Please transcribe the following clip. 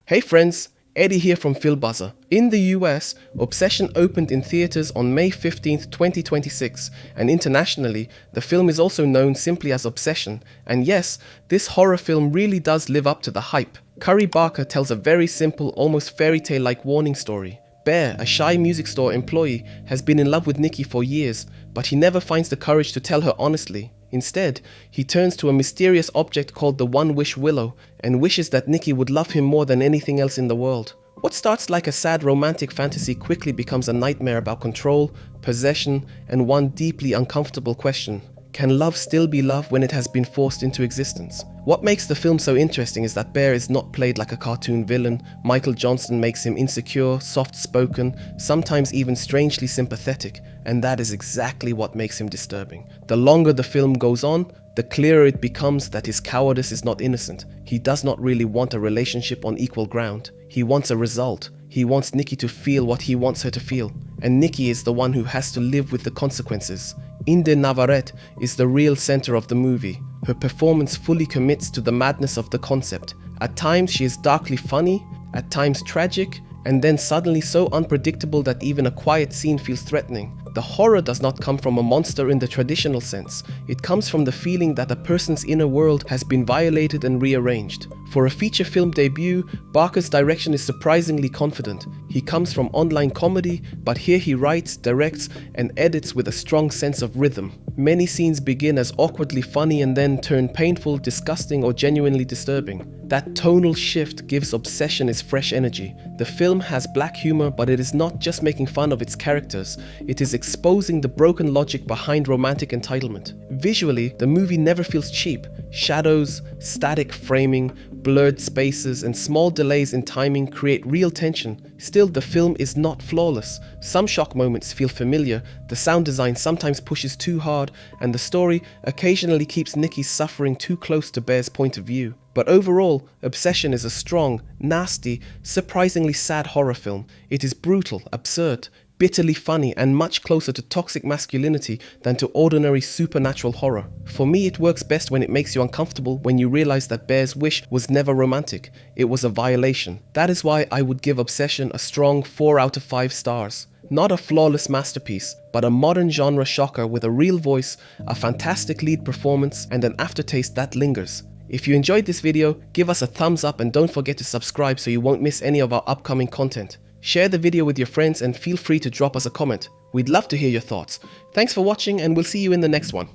Hey friends, Eddie here from filmbuZZer. In the US, Obsession opened in theaters on May 15th, 2026, and internationally, the film is also known simply as Obsession. And yes, this horror film really does live up to the hype. Curry Barker tells a very simple, almost fairy tale-like warning story. Bear, a shy music store employee, has been in love with Nikki for years, but he never finds the courage to tell her honestly. Instead, he turns to a mysterious object called the One Wish Willow and wishes that Nikki would love him more than anything else in the world. What starts like a sad romantic fantasy quickly becomes a nightmare about control, possession, and one deeply uncomfortable question. Can love still be love when it has been forced into existence? What makes the film so interesting is that Bear is not played like a cartoon villain. Michael Johnston makes him insecure, soft-spoken, sometimes even strangely sympathetic, and that is exactly what makes him disturbing. The longer the film goes on, the clearer it becomes that his cowardice is not innocent. He does not really want a relationship on equal ground. He wants a result. He wants Nikki to feel what he wants her to feel. And Nikki is the one who has to live with the consequences. Inde Navarrette is the real center of the movie. Her performance fully commits to the madness of the concept. At times she is darkly funny, at times tragic, and then suddenly so unpredictable that even a quiet scene feels threatening. The horror does not come from a monster in the traditional sense. It comes from the feeling that a person's inner world has been violated and rearranged. For a feature film debut, Barker's direction is surprisingly confident. He comes from online comedy, but here he writes, directs, and edits with a strong sense of rhythm. Many scenes begin as awkwardly funny and then turn painful, disgusting, or genuinely disturbing. That tonal shift gives Obsession its fresh energy. The film has black humor, but it is not just making fun of its characters. It is exposing the broken logic behind romantic entitlement. Visually, the movie never feels cheap. Shadows, static framing, blurred spaces, and small delays in timing create real tension. Still, the film is not flawless. Some shock moments feel familiar, the sound design sometimes pushes too hard, and the story occasionally keeps Nikki's suffering too close to Bear's point of view. But overall, Obsession is a strong, nasty, surprisingly sad horror film. It is brutal, absurd, bitterly funny, and much closer to toxic masculinity than to ordinary supernatural horror. For me, it works best when it makes you uncomfortable when you realize that Bear's wish was never romantic. It was a violation. That is why I would give Obsession a strong 4 out of 5 stars. Not a flawless masterpiece, but a modern genre shocker with a real voice, a fantastic lead performance, and an aftertaste that lingers. If you enjoyed this video, give us a thumbs up and don't forget to subscribe so you won't miss any of our upcoming content. Share the video with your friends and feel free to drop us a comment. We'd love to hear your thoughts. Thanks for watching and we'll see you in the next one.